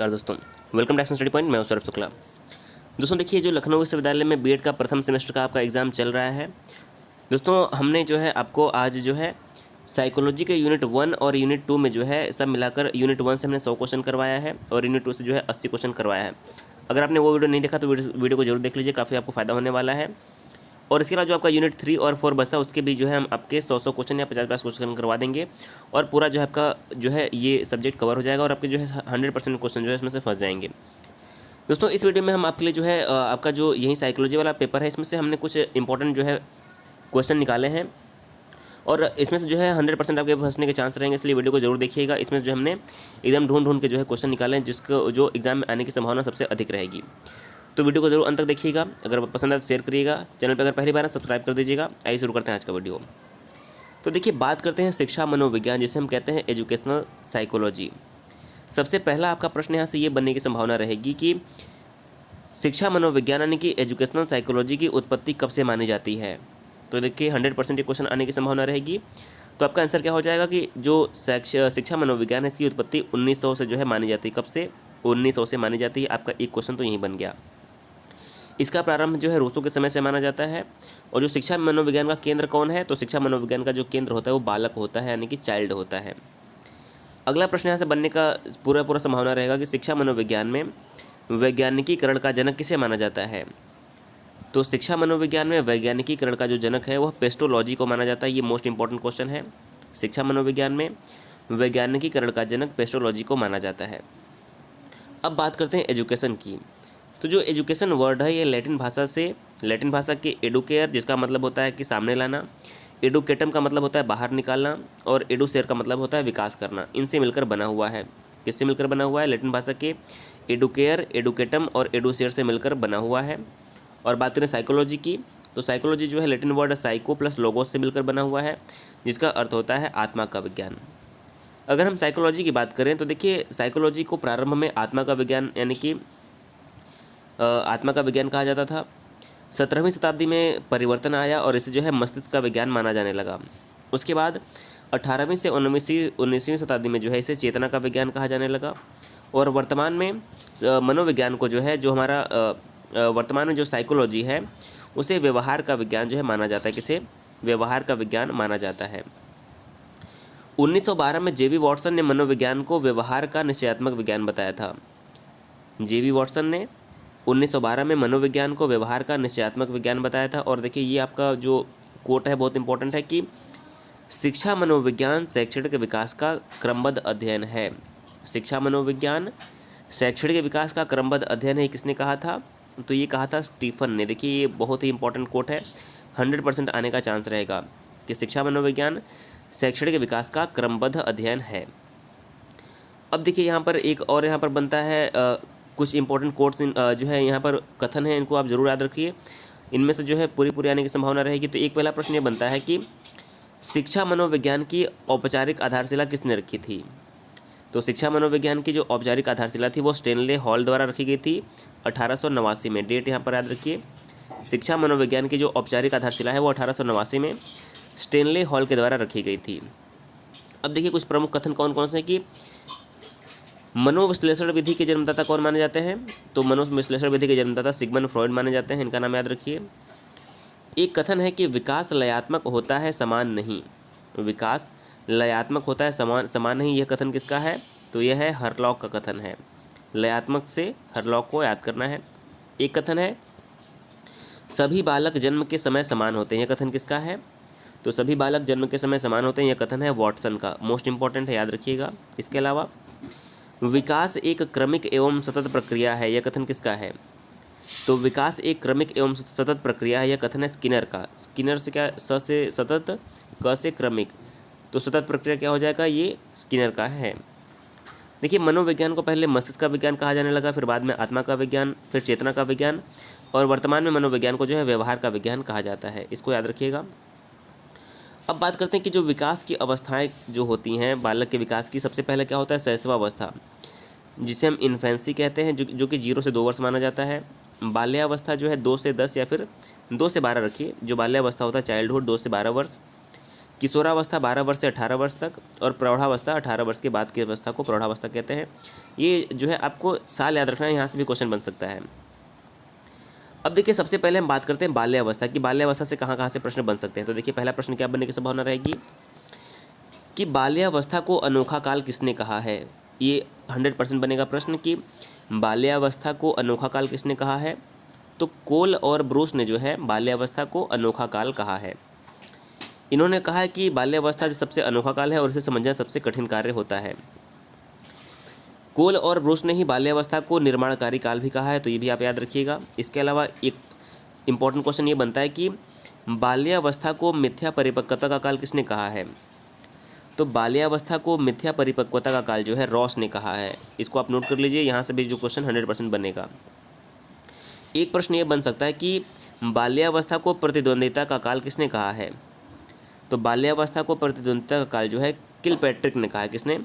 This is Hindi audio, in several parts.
नमस्कार दोस्तों, welcome to action study point. मैं हूं सौरभ शुक्ला। दोस्तों देखिए, जो लखनऊ विश्वविद्यालय में बीएड का प्रथम सेमेस्टर का आपका एग्ज़ाम चल रहा है। दोस्तों हमने जो है आपको आज जो है साइकोलॉजी के यूनिट 1 और यूनिट 2 में जो है सब मिलाकर यूनिट 1 से हमने 100 क्वेश्चन करवाया है और यूनिट 2 से जो है 80 क्वेश्चन करवाया है। अगर आपने वो वीडियो नहीं देखा तो वीडियो को जरूर देख लीजिए, काफ़ी आपको फ़ायदा होने वाला है। और इसके अलावा जो आपका यूनिट 3 और 4 बचता है उसके भी जो है हम आपके 100 क्वेश्चन या 50 क्वेश्चन करवा देंगे और पूरा जो है आपका जो है ये सब्जेक्ट कवर हो जाएगा और आपके जो है 100% क्वेश्चन जो है इसमें से फंस जाएंगे। दोस्तों इस वीडियो में हम आपके लिए जो है आपका जो यही साइकोलॉजी वाला पेपर है इसमें से हमने कुछ इंपॉर्टेंट जो है क्वेश्चन निकाले हैं और इसमें से जो है 100% आपके फंसने के चांस रहेंगे, इसलिए वीडियो को जरूर देखिएगा। इसमें जो हमने एकदम ढूंढ के जो है क्वेश्चन निकाले हैं जिसको जो एग्जाम में आने की संभावना सबसे अधिक रहेगी। तो वीडियो को जरूर अंत तक देखिएगा। अगर पसंद आए तो शेयर करिएगा, चैनल पर अगर पहली बार है सब्सक्राइब कर दीजिएगा। आइए शुरू करते हैं आज का वीडियो। तो देखिए, बात करते हैं शिक्षा मनोविज्ञान, जिसे हम कहते हैं एजुकेशनल साइकोलॉजी। सबसे पहला आपका प्रश्न यहाँ से ये बनने की संभावना रहेगी कि शिक्षा मनोविज्ञान यानी कि एजुकेशनल साइकोलॉजी की उत्पत्ति कब से मानी जाती है। तो देखिए 100% ये क्वेश्चन आने की संभावना रहेगी। तो आपका आंसर क्या हो जाएगा कि जो शिक्षा मनोविज्ञान है इसकी उत्पत्ति 1900 से जो है मानी जाती है। कब से? 1900 से मानी जाती है। आपका एक क्वेश्चन तो यहीं बन गया। इसका प्रारंभ जो है रूसो के समय से माना जाता है। और जो शिक्षा मनोविज्ञान का केंद्र कौन है? तो शिक्षा मनोविज्ञान का जो केंद्र होता है वो बालक होता है, यानी कि चाइल्ड होता है। अगला प्रश्न यहाँ से बनने का पूरा संभावना रहेगा कि शिक्षा मनोविज्ञान में वैज्ञानिकीकरण का जनक किसे माना जाता है। तो शिक्षा मनोविज्ञान में वैज्ञानिकीकरण का जो जनक है वह पेस्टोलॉजी को माना जाता है। ये मोस्ट इंपॉर्टेंट क्वेश्चन है। शिक्षा मनोविज्ञान में वैज्ञानिकीकरण का जनक पेस्टोलॉजी को माना जाता है। अब बात करते हैं एजुकेशन की। तो जो एजुकेशन वर्ड है ये लैटिन भाषा के एडुकेयर, जिसका मतलब होता है कि सामने लाना, एडुकेटम का मतलब होता है बाहर निकालना और एडुसेयर का मतलब होता है विकास करना। इनसे मिलकर बना हुआ है। किससे मिलकर बना हुआ है? लैटिन भाषा के एडुकेयर, एडुकेटम और एडुसेयर से मिलकर बना हुआ है। और बात करें साइकोलॉजी की, तो साइकोलॉजी जो है Latin word psycho plus logos से मिलकर बना हुआ है, जिसका अर्थ होता है आत्मा का विज्ञान। अगर हम साइकोलॉजी की बात करें तो देखिए, साइकोलॉजी को प्रारंभ में आत्मा का विज्ञान यानी कि आत्मा का विज्ञान कहा जाता था। 17वीं शताब्दी में परिवर्तन आया और इसे जो है मस्तिष्क का विज्ञान माना जाने लगा। उसके बाद 18वीं से 19वीं शताब्दी में जो है इसे चेतना का विज्ञान कहा जाने लगा। और वर्तमान में मनोविज्ञान को जो है जो हमारा वर्तमान में जो साइकोलॉजी है उसे व्यवहार का विज्ञान जो है माना जाता है। किसे? व्यवहार का विज्ञान माना जाता है। 1912 में जेबी वॉटसन ने मनोविज्ञान को व्यवहार का निश्चयात्मक विज्ञान बताया था। जेबी वॉटसन ने 1912 में मनोविज्ञान को व्यवहार का निश्चयात्मक विज्ञान बताया था। और देखिए ये आपका जो कोट है बहुत इंपॉर्टेंट है कि शिक्षा मनोविज्ञान शैक्षणिक विकास का क्रमबद्ध अध्ययन है। शिक्षा मनोविज्ञान शैक्षणिक विकास का क्रमबद्ध अध्ययन है, किसने कहा था? तो ये कहा था स्टीफन ने। देखिए ये बहुत ही इंपॉर्टेंट कोट है, 100% आने का चांस रहेगा कि शिक्षा मनोविज्ञान शैक्षणिक विकास का क्रमबद्ध अध्ययन है। अब देखिए यहाँ पर एक और यहाँ पर बनता है कुछ इंपॉर्टेंट कोट्स जो है यहाँ पर कथन है, इनको आप जरूर याद रखिए। इनमें से जो है पूरी आने की संभावना रहेगी। तो एक पहला प्रश्न ये बनता है कि शिक्षा मनोविज्ञान की औपचारिक आधारशिला किसने रखी थी। तो शिक्षा मनोविज्ञान की जो औपचारिक आधारशिला थी वो स्टेनले हॉल द्वारा रखी गई थी 1889 में। डेट यहाँ पर याद रखिए। शिक्षा मनोविज्ञान की जो औपचारिक आधारशिला है वो 1889 में स्टेनले हॉल के द्वारा रखी गई थी। अब देखिए कुछ प्रमुख कथन कौन कौन से हैं कि मनोविश्लेषण विधि के जन्मदाता कौन माने जाते हैं। तो मनोविश्लेषण विधि के जन्मदाता सिगमंड फ्रॉइड माने जाते हैं, इनका नाम याद रखिए। एक कथन है कि विकास लयात्मक होता है समान नहीं। विकास लयात्मक होता है समान नहीं, यह कथन किसका है? तो यह है हरलॉक का कथन है। लयात्मक से हरलॉक को याद करना है। एक कथन है सभी बालक जन्म के समय समान होते हैं, यह कथन किसका है? तो सभी बालक जन्म के समय समान होते हैं, यह कथन है वॉटसन का। मोस्ट इंपॉर्टेंट है, याद रखिएगा। इसके अलावा विकास एक क्रमिक एवं सतत प्रक्रिया है, यह कथन किसका है? तो विकास एक क्रमिक एवं सतत प्रक्रिया है, यह कथन है स्किनर का। स्किनर से क्या? स से सतत, क से क्रमिक, तो सतत प्रक्रिया क्या हो जाएगा? ये स्किनर का है। देखिए मनोविज्ञान को पहले मस्तिष्क का विज्ञान कहा जाने लगा, फिर बाद में आत्मा का विज्ञान, फिर चेतना का विज्ञान और वर्तमान में मनोविज्ञान को जो है व्यवहार का विज्ञान कहा जाता है। इसको याद रखिएगा। अब बात करते हैं कि जो विकास की अवस्थाएं जो होती हैं बालक के विकास की, सबसे पहले क्या होता है? शैशवावस्था, जिसे हम इन्फेंसी कहते हैं, जो कि 0 से 2 वर्ष माना जाता है। बाल्यावस्था जो है 2 से 10 या फिर 2 से 12 रखिए। जो बाल्यावस्था होता है चाइल्डहुड 2 से 12 वर्ष। किशोरावस्था 12 वर्ष से 18 वर्ष तक, और प्रौढ़ावस्था 18 वर्ष के बाद की अवस्था को प्रौढ़ावस्था कहते हैं। ये जो है आपको साल याद रखना है, यहाँ से भी क्वेश्चन बन सकता है। अब देखिए सबसे पहले हम बात करते हैं बाल्यावस्था की, बाल्यावस्था से कहाँ कहाँ से प्रश्न बन सकते हैं। तो देखिए पहला प्रश्न क्या बनने की संभावना रहेगी कि बाल्यावस्था को अनोखा काल किसने कहा है। ये 100% बनेगा प्रश्न कि बाल्यावस्था को अनोखा काल किसने कहा है। तो कोल और ब्रूस ने जो है बाल्यावस्था को अनोखा काल कहा है। इन्होंने कहा है कि बाल्यावस्था जो सबसे अनोखा काल है और इसे समझना सबसे कठिन कार्य होता है। कोल और ब्रूस ने ही बाल्यावस्था को निर्माणकारी काल भी कहा है, तो ये भी आप याद रखिएगा। इसके अलावा एक इम्पॉर्टेंट क्वेश्चन ये बनता है कि बाल्यावस्था को मिथ्या परिपक्वता का काल किसने कहा है। तो बाल्यावस्था को मिथ्या परिपक्वता का काल जो है रॉस ने कहा है। इसको आप नोट कर लीजिए, यहाँ से भी जो क्वेश्चन 100% बनेगा। एक प्रश्न ये बन सकता है कि बाल्यावस्था को प्रतिद्वंदिता का काल किसने कहा है। तो बाल्यावस्था को प्रतिद्वंदिता का काल जो है किलपैट्रिक ने कहा है। किसने?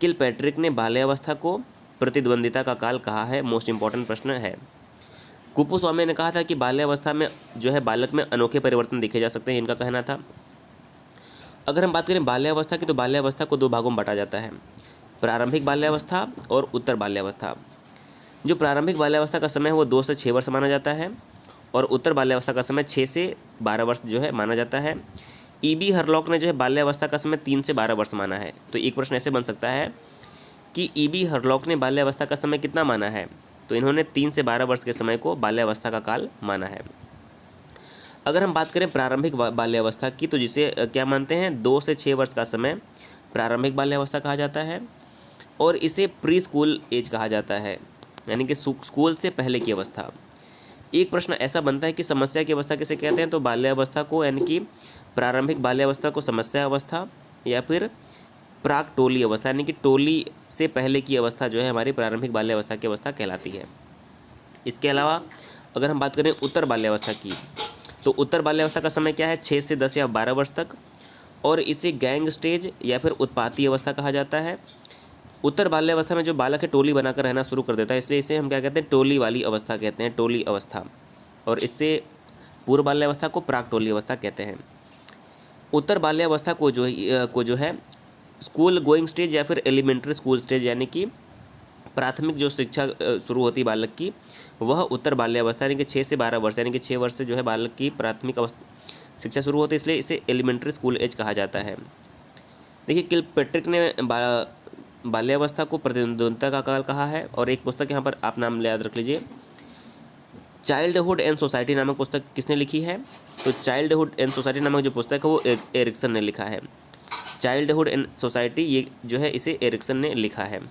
किलपैट्रिक ने बाल्यावस्था को प्रतिद्वंदिता का काल कहा है। मोस्ट इंपॉर्टेंट प्रश्न है। कुपुस्वामी ने कहा था कि बाल्यावस्था में जो है बालक में अनोखे परिवर्तन देखे जा सकते हैं, इनका कहना था। अगर हम बात करें बाल्यावस्था की, तो बाल्यावस्था को 2 भागों में बांटा जाता है, प्रारंभिक बाल्यावस्था और उत्तर बाल्यावस्था। जो प्रारंभिक बाल्यावस्था का समय है वो 2 से 6 वर्ष माना जाता है, और उत्तर बाल्यावस्था का समय 6 से 12 वर्ष जो है माना जाता है। ईबी हरलॉक ने जो है बाल्यावस्था का समय 3 से 12 वर्ष माना है। तो एक प्रश्न ऐसे बन सकता है कि ईबी हरलॉक ने बाल्यावस्था का समय कितना माना है। तो इन्होंने 3 से 12 वर्ष के समय को बाल्यावस्था का काल माना है। अगर हम बात करें प्रारंभिक बाल्यावस्था की, तो जिसे क्या मानते हैं, 2 से 6 वर्ष का समय प्रारंभिक बाल्यावस्था कहा जाता है, और इसे प्री स्कूल एज कहा जाता है, यानी कि स्कूल से पहले की अवस्था। एक प्रश्न ऐसा बनता है कि समस्या की अवस्था किसे कहते हैं। तो बाल्यावस्था को, यानी कि प्रारंभिक बाल्यावस्था को समस्या अवस्था, या फिर प्राक टोली अवस्था, यानी कि टोली से पहले की अवस्था जो है हमारी प्रारंभिक बाल्यावस्था की अवस्था कहलाती है। इसके अलावा अगर हम बात करें उत्तर बाल्यावस्था की, तो उत्तर बाल्यावस्था का समय क्या है, 6 से 10 या 12 वर्ष तक, और इसे गैंग स्टेज या फिर उत्पाती अवस्था कहा जाता है। उत्तर बाल्यावस्था में जो बालक है टोली बनाकर रहना शुरू कर देता है, इसलिए इसे हम क्या कहते हैं, टोली वाली अवस्था कहते हैं, टोली अवस्था। और इससे पूर्व बाल्यावस्था को प्राक टोली अवस्था कहते हैं। उत्तर बाल्यावस्था को जो है स्कूल गोइंग स्टेज या फिर एलिमेंट्री स्कूल स्टेज, यानी कि प्राथमिक जो शिक्षा शुरू होती है बालक की, वह उत्तर बाल्यावस्था, यानी कि 6 से 12 वर्ष, यानी कि 6 वर्ष से जो है बालक की प्राथमिक शिक्षा शुरू होती है, इसलिए इसे एलिमेंट्री स्कूल एज कहा जाता है। देखिए किलपैट्रिक ने बाल्यावस्था को प्रतिद्वंदिता का काल कहा है। और एक पुस्तक यहाँ पर आप नाम याद रख लीजिए, चाइल्डहुड एंड सोसाइटी नामक पुस्तक किसने लिखी है। तो चाइल्डहुड एंड सोसाइटी नामक जो पुस्तक है वो एरिक्सन ने लिखा है। चाइल्डहुड एंड सोसाइटी, ये जो है इसे एरिक्सन ने लिखा है।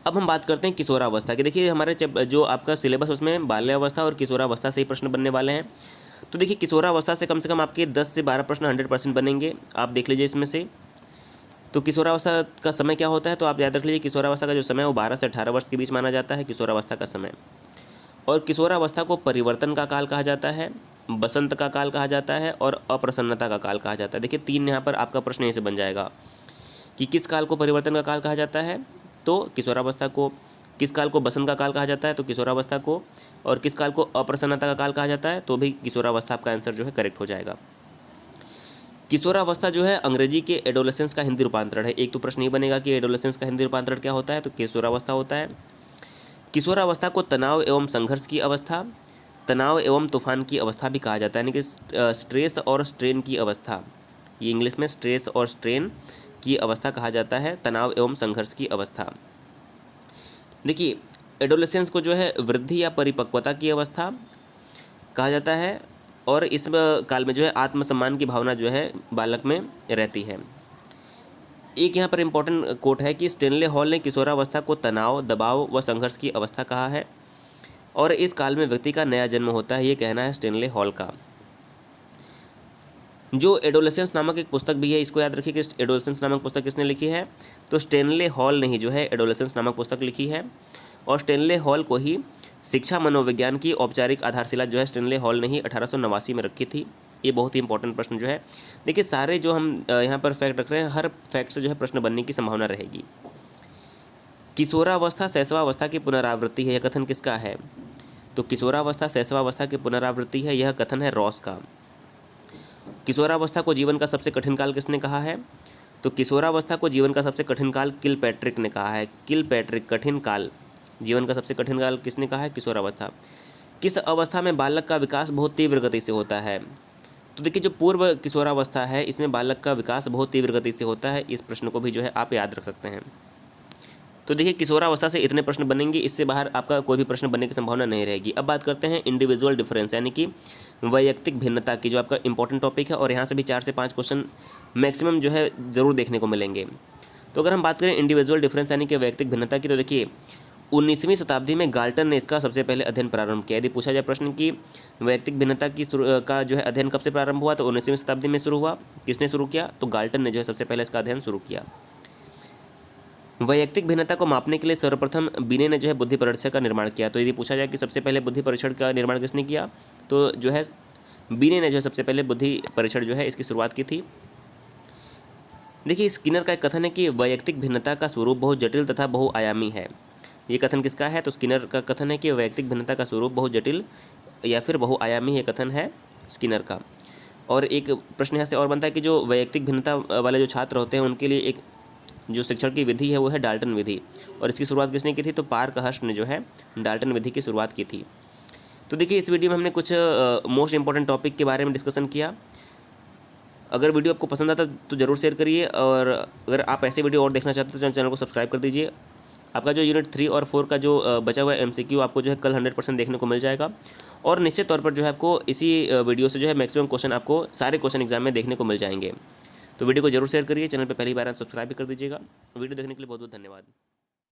अब हम बात करते हैं किशोरावस्था की। देखिए हमारे जो आपका सिलेबस उसमें बाल्यावस्था और किशोरावस्था से ही प्रश्न बनने वाले हैं। तो देखिए किशोरावस्था से कम आपके 10 से 12 प्रश्न 100% बनेंगे, आप देख लीजिए इसमें से। तो किशोरावस्था का समय क्या होता है, तो आप याद रख लीजिए किशोरावस्था का जो समय है वो 12 से 18 वर्ष के बीच माना जाता है, किशोरावस्था का समय। और किशोरावस्था को परिवर्तन का काल कहा जाता है, बसंत का काल कहा जाता है, और अप्रसन्नता का काल कहा जाता है। देखिए 3 यहाँ पर आपका प्रश्न यहीं से बन जाएगा कि किस काल को परिवर्तन का काल कहा जाता है, तो किशोरावस्था को। किस काल को बसंत का काल कहा जाता है, तो किशोरावस्था को। और किस काल को अप्रसन्नता का काल कहा जाता है, तो भी किशोरावस्था आपका आंसर जो है करेक्ट हो जाएगा। किशोरावस्था जो है अंग्रेजी के एडोलेसेंस का हिंदी रूपांतरण है। एक तो प्रश्न ये बनेगा कि एडोलेसेंस का हिंदी रूपांतरण क्या होता है, तो किशोरावस्था होता है। किशोरावस्था को तनाव एवं संघर्ष की अवस्था, तनाव एवं तूफान की अवस्था भी कहा जाता है, यानी कि स्ट्रेस और स्ट्रेन की अवस्था। ये इंग्लिश में स्ट्रेस और स्ट्रेन की अवस्था कहा जाता है, तनाव एवं संघर्ष की अवस्था। देखिए एडोलेसेंस को जो है वृद्धि या परिपक्वता की अवस्था कहा जाता है, और इस काल में जो है आत्मसम्मान की भावना जो है बालक में रहती है। एक यहाँ पर इम्पोर्टेंट कोट है कि स्टेनले हॉल ने किशोरावस्था को तनाव, दबाव व संघर्ष की अवस्था कहा है, और इस काल में व्यक्ति का नया जन्म होता है, ये कहना है स्टेनले हॉल का। जो एडोलेसेंस नामक एक पुस्तक भी है, इसको याद रखिए कि एडोलेसेंस नामक पुस्तक किसने लिखी है, तो स्टेनले हॉल ने ही जो है एडोलेसेंस नामक पुस्तक लिखी है। और स्टेनले हॉल को ही शिक्षा मनोविज्ञान की औपचारिक आधारशिला जो है स्टेनले हॉल ने ही 1889 में रखी थी। ये बहुत ही इंपॉर्टेंट प्रश्न जो है। देखिए सारे जो हम यहाँ पर फैक्ट रख रहे हैं, हर फैक्ट से जो है प्रश्न बनने की संभावना रहेगी। किशोरावस्था शैशवावस्था की पुनरावृत्ति है, यह कथन किसका है, तो किशोरावस्था शैशवावस्था की पुनरावृत्ति है, यह कथन है रॉस का। किशोरावस्था को जीवन का सबसे कठिन काल किसने कहा है? तो किशोरावस्था को जीवन का सबसे कठिन काल किलपैट्रिक ने कहा है। किलपैट्रिक, कठिन काल, जीवन का सबसे कठिन काल किसने कहा है? किशोरावस्था। किस अवस्था में बालक का विकास बहुत तीव्र गति से होता है? तो देखिए, जो पूर्व किशोरावस्था है इसमें बालक का विकास बहुत तीव्र गति से होता है। इस प्रश्न को भी जो है आप याद रख सकते हैं। तो देखिए, किशोरावस्था से इतने प्रश्न बनेंगे, इससे बाहर आपका कोई भी प्रश्न बनने की संभावना नहीं रहेगी। अब बात करते हैं इंडिविजुअल डिफरेंस, यानी कि वैयक्तिक भिन्नता की, जो आपका इंपॉर्टेंट टॉपिक है और यहाँ से भी 4 से 5 क्वेश्चन मैक्सिमम जो है ज़रूर देखने को मिलेंगे। तो अगर हम बात करें इंडिविजुअल डिफरेंस यानी कि वैयक्तिक भिन्नता की, तो देखिए 19वीं शताब्दी में गाल्टन ने इसका सबसे पहले अध्ययन प्रारंभ किया। यदि पूछा जाए प्रश्न की वैयक्तिक भिन्नता का जो है अध्ययन कब से प्रारंभ हुआ, तो 19वीं शताब्दी में शुरू हुआ। किसने शुरू किया? तो गाल्टन ने जो है सबसे पहले इसका अध्ययन शुरू किया। वैयक्तिक भिन्नता को मापने के लिए सर्वप्रथम बिने ने जो है बुद्धि परीक्षण का निर्माण किया। तो यदि पूछा जाए कि सबसे पहले बुद्धि परीक्षण का निर्माण किसने किया, तो जो है बिने ने जो है सबसे पहले बुद्धि परीक्षण जो है इसकी शुरुआत की थी। देखिए, स्किनर का एक कथन है कि वैयक्तिक भिन्नता का स्वरूप बहुत जटिल तथा बहुआयामी है। ये कथन किसका है? तो स्किनर का कथन है कि वैयक्तिक भिन्नता का स्वरूप बहुत जटिल या फिर बहुआयामी, ये कथन है स्किनर का। और एक प्रश्न यहाँ से और बनता है कि जो वैयक्तिक भिन्नता वाले जो छात्र होते हैं उनके लिए एक जो शिक्षण की विधि है वो है डाल्टन विधि, और इसकी शुरुआत किसने की थी? तो पार्कहर्स्ट ने जो है डाल्टन विधि की शुरुआत की थी। तो देखिए, इस वीडियो में हमने कुछ मोस्ट इंपॉर्टेंट टॉपिक के बारे में डिस्कशन किया। अगर वीडियो आपको पसंद आता तो ज़रूर शेयर करिए, और अगर आप ऐसे वीडियो और देखना चाहते हैं तो चैनल को सब्सक्राइब कर दीजिए। आपका जो यूनिट 3 और 4 का जो बचा हुआ है MCQ आपको जो है कल 100% देखने को मिल जाएगा, और निश्चित तौर पर जो है आपको इसी वीडियो से जो है मैक्सिमम क्वेश्चन आपको सारे क्वेश्चन एग्जाम में देखने को मिल जाएंगे। तो वीडियो को जरूर शेयर करिए, चैनल पर पहली बार आप सब्सक्राइब भी कर दीजिएगा। वीडियो देखने के लिए बहुत बहुत धन्यवाद।